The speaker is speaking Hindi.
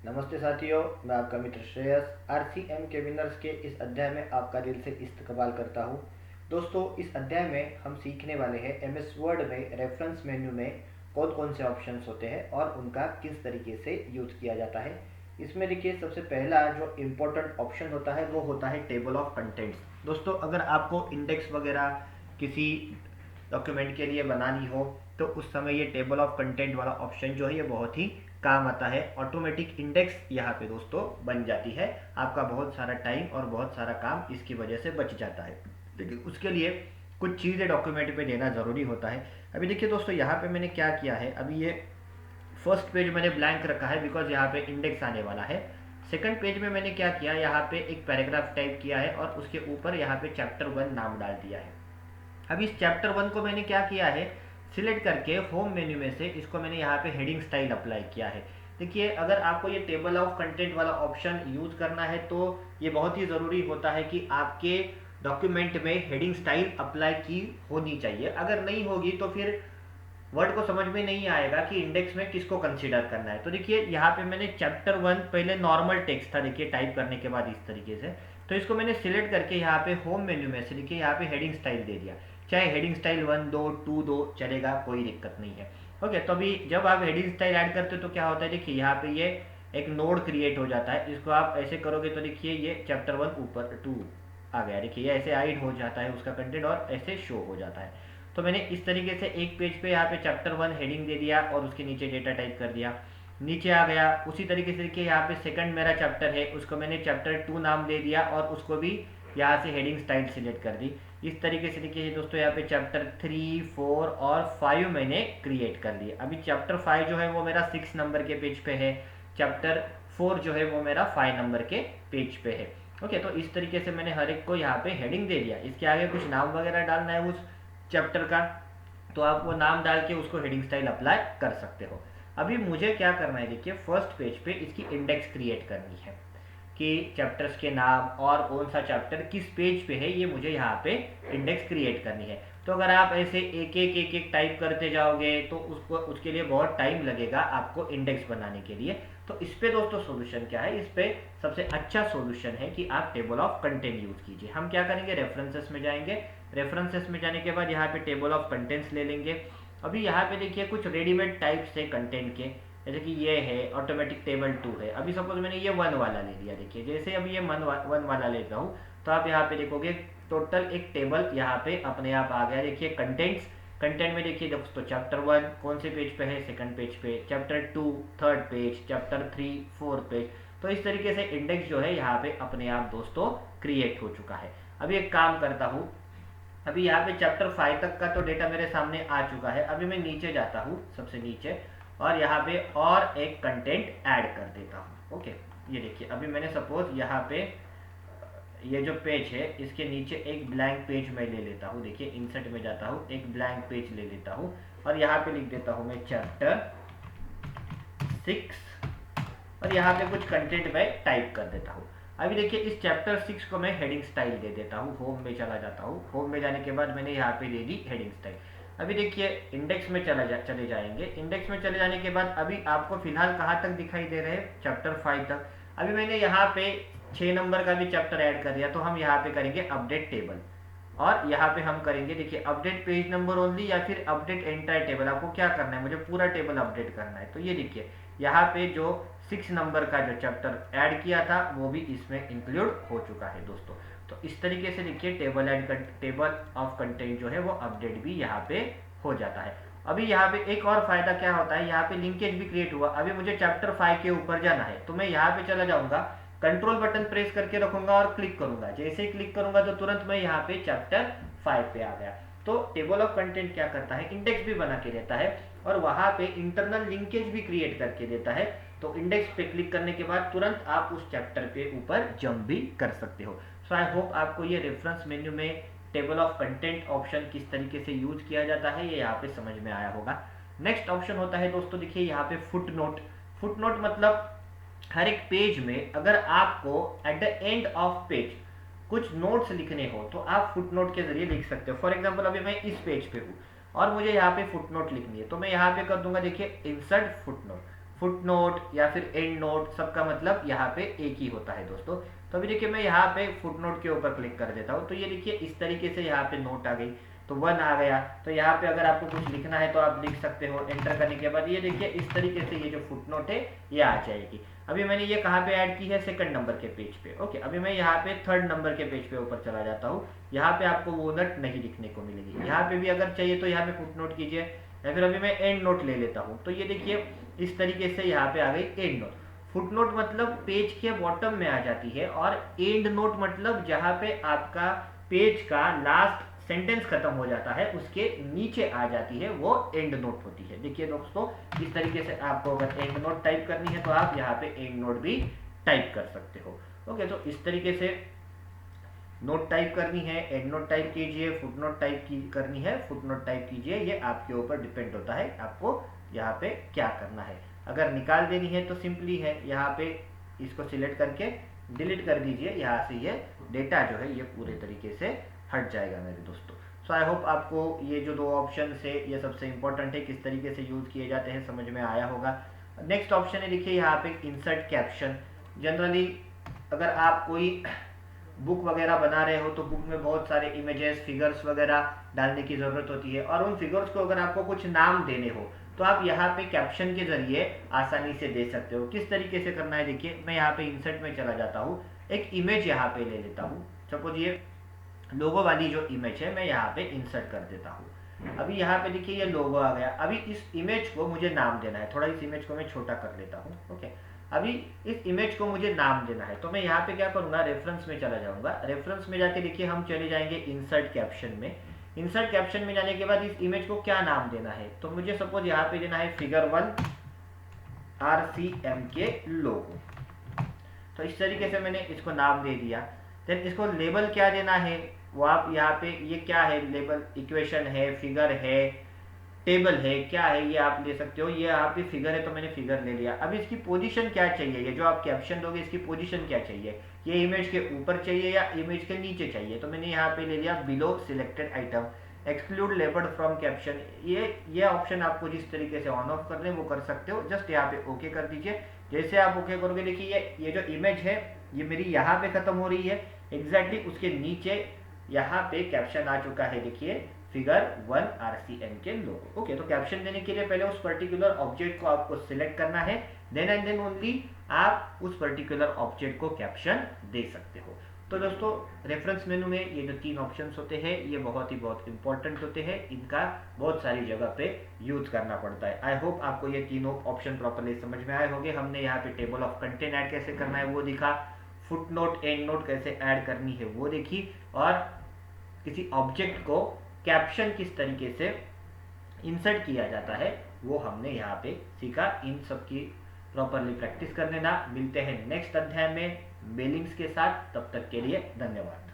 नमस्ते साथियों, मैं आपका मित्र श्रेयस आरसीएम के विनर्स के इस अध्याय में आपका दिल से इस्तकबाल करता हूँ। दोस्तों, इस अध्याय में हम सीखने वाले हैं एमएस वर्ड में रेफरेंस मेन्यू में कौन कौन से ऑप्शंस होते हैं और उनका किस तरीके से यूज़ किया जाता है। इसमें देखिए, सबसे पहला जो इम्पोर्टेंट ऑप्शन होता है वो होता है टेबल ऑफ कंटेंट्स। दोस्तों, अगर आपको इंडेक्स वगैरह किसी डॉक्यूमेंट के लिए बनानी हो तो उस समय ये टेबल ऑफ कंटेंट वाला ऑप्शन जो है ये बहुत ही काम आता है। ऑटोमेटिक इंडेक्स यहाँ पे दोस्तों बन जाती है। आपका बहुत सारा टाइम और बहुत सारा काम इसकी वजह से बच जाता है, लेकिन उसके लिए कुछ चीज़ें डॉक्यूमेंट पे देना ज़रूरी होता है। अभी देखिए दोस्तों, यहाँ पे मैंने क्या किया है, अभी ये फर्स्ट पेज मैंने ब्लैंक रखा है बिकॉज यहाँ पे इंडेक्स आने वाला है। सेकंड पेज में मैंने क्या किया, यहाँ पे एक पैराग्राफ टाइप किया है और उसके ऊपर यहाँ पे चैप्टर 1 नाम डाल दिया है। अब इस चैप्टर 1 को मैंने क्या किया है, सिलेक्ट करके होम मेन्यू में से इसको मैंने यहाँ पे हेडिंग स्टाइल अप्लाई किया है। देखिए, अगर आपको ये टेबल ऑफ कंटेंट वाला ऑप्शन यूज करना है तो ये बहुत ही ज़रूरी होता है कि आपके डॉक्यूमेंट में हेडिंग स्टाइल अप्लाई की होनी चाहिए। अगर नहीं होगी तो फिर वर्ड को समझ में नहीं आएगा कि इंडेक्स में किसको कंसीडर करना है। तो देखिए, यहाँ पे मैंने चैप्टर 1 पहले नॉर्मल टेक्स्ट था, देखिए टाइप करने के बाद इस तरीके से, तो इसको मैंने सिलेक्ट करके यहाँ पे होम मेन्यू में से देखिए यहाँ पे हेडिंग स्टाइल दे दिया। चाहे हेडिंग स्टाइल 1 दो 2 दो चलेगा, कोई दिक्कत नहीं है। ओके, तो अभी जब आप हेडिंग स्टाइल ऐड करते हो तो क्या होता है, देखिए यहाँ पे ये एक नोड क्रिएट हो जाता है। इसको आप ऐसे करोगे तो देखिए ये चैप्टर 1 ऊपर 2 आ गया। देखिए ये ऐसे हाइड हो जाता है उसका कंटेंट और ऐसे शो हो जाता है। तो मैंने इस तरीके से एक पेज पे यहाँ पे चैप्टर 1 हेडिंग दे दिया और उसके नीचे डेटा टाइप कर दिया, नीचे आ गया। उसी तरीके से देखिए यहाँ पे सेकंड मेरा चैप्टर है, उसको मैंने चैप्टर 2 नाम दे दिया और उसको भी यहाँ से हेडिंग स्टाइल सिलेक्ट कर दी। इस तरीके से देखिए दोस्तों यहाँ पे चैप्टर 3 4 और 5 मैंने क्रिएट कर लिए। अभी चैप्टर 5 जो है वो मेरा 6 नंबर के पेज पे है, चैप्टर 4 जो है वो मेरा 5 नंबर के पेज पे है। ओके, तो इस तरीके से मैंने हर एक को यहाँ पे हेडिंग दे दिया। इसके आगे कुछ नाम वगैरह डालना है उस चैप्टर का तो आप वो नाम डाल के उसको हेडिंग स्टाइल अप्लाई कर सकते हो। अभी मुझे क्या करना है, देखिए फर्स्ट पेज पे इसकी इंडेक्स क्रिएट करनी है कि चैप्टर्स के नाम और कौन सा चैप्टर किस पेज पे है, ये मुझे यहाँ पे इंडेक्स क्रिएट करनी है। तो अगर आप ऐसे एक एक टाइप करते जाओगे तो उसको उसके लिए बहुत टाइम लगेगा आपको इंडेक्स बनाने के लिए। तो इस पे दोस्तों सोल्यूशन क्या है, इस पे सबसे अच्छा सोल्यूशन है कि आप टेबल ऑफ कंटेंट यूज कीजिए। हम क्या करेंगे, रेफरेंसेस में जाएंगे, रेफरेंसेस में जाने के बाद यहाँ पे टेबल ऑफ कंटेंट्स ले लेंगे। अभी यहाँ पे देखिए कुछ रेडीमेड टाइप से कंटेंट के, जैसे कि ये है ऑटोमेटिक टेबल 2 है। अभी सपोज मैंने ये 1 वाला ले लिया, देखिए जैसे अभी ये 1 वाला ले रहा हूँ तो आप यहाँ पे देखोगे टोटल एक टेबल यहाँ पे अपने आप आ गया। देखिए कंटेंट्स, कंटेंट में देखिए दोस्तों चैप्टर 1 कौन से पेज पे है, सेकंड पेज पे, chapter 2 third page, chapter 3 fourth page. तो इस तरीके से इंडेक्स जो है यहाँ पे अपने आप दोस्तों क्रिएट हो चुका है। अभी एक काम करता हूँ, अभी यहाँ पे चैप्टर 5 तक का तो डेटा मेरे सामने आ चुका है। अभी मैं नीचे जाता हूँ सबसे नीचे और यहाँ पे और एक कंटेंट ऐड कर देता हूँ। ओके, ये देखिए अभी मैंने सपोज यहाँ पे ये जो पेज है इसके नीचे एक ब्लैंक पेज मैं ले लेता हूँ। देखिए इंसर्ट में जाता हूँ, एक ब्लैंक पेज ले लेता हूँ और यहाँ पे लिख देता हूँ मैं चैप्टर 6 और यहाँ पे कुछ कंटेंट मैं टाइप कर देता हूँ। अभी देखिए इस चैप्टर 6 को मैं हेडिंग स्टाइल दे देता हूँ। होम में चला जाता हूँ, होम में जाने के बाद मैंने यहाँ पे दे दी हेडिंग स्टाइल। अभी देखिए इंडेक्स में चले जाएंगे। इंडेक्स में चले जाने के बाद अभी आपको फिलहाल कहाँ तक दिखाई दे रहे हैं, चैप्टर 5 तक। अभी मैंने यहाँ पे 6 नंबर का भी चैप्टर ऐड कर दिया, तो हम यहाँ पे करेंगे अपडेट टेबल और यहाँ पे हम करेंगे देखिए अपडेट पेज नंबर ओनली या फिर अपडेट एंटायर टेबल। आपको क्या करना है, मुझे पूरा टेबल अपडेट करना है। तो ये देखिए यहाँ पे जो 6 नंबर का जो चैप्टर ऐड किया था वो भी इसमें इंक्लूड हो चुका है दोस्तों। तो इस तरीके से देखिए टेबल ऑफ कंटेंट जो है वो अपडेट भी यहाँ पे हो जाता है। अभी यहाँ पे एक और फायदा क्या होता है, यहाँ पे लिंकेज भी क्रिएट हुआ। अभी मुझे चैप्टर 5 के ऊपर जाना है तो मैं यहाँ पे चला जाऊंगा, कंट्रोल बटन प्रेस करके रखूंगा और क्लिक करूंगा। जैसे ही क्लिक करूंगा तो तुरंत मैं यहाँ पे चैप्टर 5 पे आ गया। तो टेबल ऑफ कंटेंट क्या करता है, इंडेक्स भी बना के देता है और वहां पे इंटरनल लिंकेज भी क्रिएट करके देता है। तो इंडेक्स पे क्लिक करने के बाद तुरंत आप उस चैप्टर के ऊपर जंप भी कर सकते हो। सो आई होप आपको ये रेफरेंस मेन्यू में टेबल ऑफ कंटेंट ऑप्शन किस तरीके से यूज किया जाता है ये यहाँ पे समझ में आया होगा। नेक्स्ट ऑप्शन होता है दोस्तों, देखिए यहाँ पे फुट नोट। फुट नोट मतलब हर एक पेज में अगर आपको at the end of page कुछ नोट्स लिखने हो तो आप फुट नोट के जरिए लिख सकते हो। फॉर एग्जाम्पल अभी मैं इस पेज पे हूँ और मुझे यहाँ पे फुट नोट लिखनी है तो मैं यहाँ पे कर दूंगा देखिए insert foot note. Foot note या फिर एंड नोट, सबका मतलब यहाँ पे एक ही होता है दोस्तों। तो अभी देखिए मैं यहाँ पे फुट नोट के ऊपर क्लिक कर देता हूँ, तो ये देखिए इस तरीके से यहाँ पे नोट आ गई, तो 1 आ गया। तो यहाँ पे अगर आपको कुछ लिखना है तो आप लिख सकते हो। एंटर करने के बाद ये देखिए इस तरीके से ये जो फुट नोट है ये आ जाएगी। अभी मैंने ये कहाँ पे ऐड की है, सेकंड नंबर के पेज पे। ओके, अभी मैं यहाँ पे थर्ड नंबर के पेज पे ऊपर चला जाता हूँ। यहाँ पे आपको वो नोट नहीं दिखने को मिलेगी। यहाँ पे भी अगर चाहिए तो यहाँ पे फुट नोट कीजिए, या फिर अभी मैं एंड नोट ले लेता हूँ। तो ये देखिए इस तरीके से यहाँ पे आ गई एंड नोट। फुट नोट मतलब पेज के बॉटम में आ जाती है, और एंड नोट मतलब जहाँ पे आपका पेज का लास्ट सेंटेंस खत्म हो जाता है उसके नीचे आ जाती है, वो एंड नोट होती है। देखिए दोस्तों इस तरीके से आपको अगर एंड नोट टाइप करनी है तो आप यहाँ पे एंड नोट भी टाइप कर सकते हो। ओके, तो इस तरीके से नोट टाइप करनी है, एंड नोट टाइप कीजिए, फुट नोट टाइप करनी है, फुट नोट टाइप कीजिए। ये आपके ऊपर डिपेंड होता है आपको यहाँ पे क्या करना है। अगर निकाल देनी है तो सिंपली है, यहाँ पे इसको सिलेक्ट करके डिलीट कर दीजिए। यहाँ से ये डेटा जो है ये पूरे तरीके से हट जाएगा मेरे दोस्तों। सो आई होप आपको ये जो दो ऑप्शन है ये सबसे इंपॉर्टेंट है, किस तरीके से यूज किए जाते हैं समझ में आया होगा। नेक्स्ट ऑप्शन है देखिए यहाँ पे इंसर्ट कैप्शन। जनरली अगर आप कोई बुक वगैरह बना रहे हो तो बुक में बहुत सारे इमेजेस, फिगर्स वगैरह डालने की ज़रूरत होती है, और उन फिगर्स को अगर आपको कुछ नाम देने हो तो आप यहाँ पे कैप्शन के जरिए आसानी से दे सकते हो। किस तरीके से करना है देखिए, मैं यहाँ पे इंसर्ट में चला जाता हूँ, एक इमेज यहाँ पे ले लेता हूँ। सपोज ये लोगो वाली जो इमेज है मैं यहाँ पे इंसर्ट कर देता हूँ। अभी यहाँ पे देखिए ये लोगो आ गया। अभी इस इमेज को मुझे नाम देना है, थोड़ा इस इमेज को मैं छोटा कर लेता हूँ। ओके, अभी इस इमेज को मुझे नाम देना है, तो मैं यहाँ पे क्या करूँगा, रेफरेंस में चला जाऊँगा। रेफरेंस में जाके देखिए हम चले जाएंगे इंसर्ट कैप्शन में। इंसर्ट कैप्शन में जाने के बाद इस इमेज को क्या नाम देना है, तो मुझे सपोज यहाँ पे देना है फिगर 1 RCM के लोगो। तो इस तरीके से मैंने इसको नाम दे दिया। देन इसको लेबल क्या देना है वो आप यहाँ पे, ये क्या है लेबल, इक्वेशन है, फिगर है, टेबल है, क्या है ये आप ले सकते हो। ये आपकी फिगर है तो मैंने फिगर ले लिया। अब इसकी पोजीशन क्या चाहिए, ये जो आप कैप्शन दोगे इसकी पोजीशन क्या चाहिए, ये इमेज के ऊपर चाहिए या इमेज के नीचे चाहिए। तो मैंने यहाँ पे ले लिया below selected item, exclude label from caption. ये ऑप्शन आपको जिस तरीके से ऑन ऑफ करने वो कर सकते हो। जस्ट यहाँ पे ओके कर दीजिए। जैसे आप ओके करोगे देखिए ये जो इमेज है ये मेरी यहाँ पे खत्म हो रही है, एग्जैक्टली उसके नीचे यहाँ पे कैप्शन आ चुका है। देखिए फिगर 1 RCM के लोगो। ओके, तो कैप्शन देने के लिए पहले उस पर्टिकुलर ऑब्जेक्ट को आपको सिलेक्ट करना है, देन एंड देन ओनली आप उस पर्टिकुलर ऑब्जेक्ट को कैप्शन दे सकते हो। तो दोस्तों रेफरेंस मेनू में ये जो 3 ऑप्शंस होते हैं ये बहुत इंपॉर्टेंट होते हैं, इनका बहुत सारी जगह पे यूज करना पड़ता है। आई होप आपको ये तीनों ऑप्शन प्रॉपरली समझ में आए होंगे। हमने यहाँ पे टेबल ऑफ कंटेंट ऐड कैसे करना है वो दिखा, फुट नोट एंड नोट कैसे ऐड करनी है वो देखी, और किसी ऑब्जेक्ट को कैप्शन किस तरीके से इंसर्ट किया जाता है वो हमने यहाँ पे सीखा। इन सब की प्रॉपरली प्रैक्टिस कर लेना। मिलते हैं नेक्स्ट अध्याय में मेलिंग्स के साथ, तब तक के लिए धन्यवाद।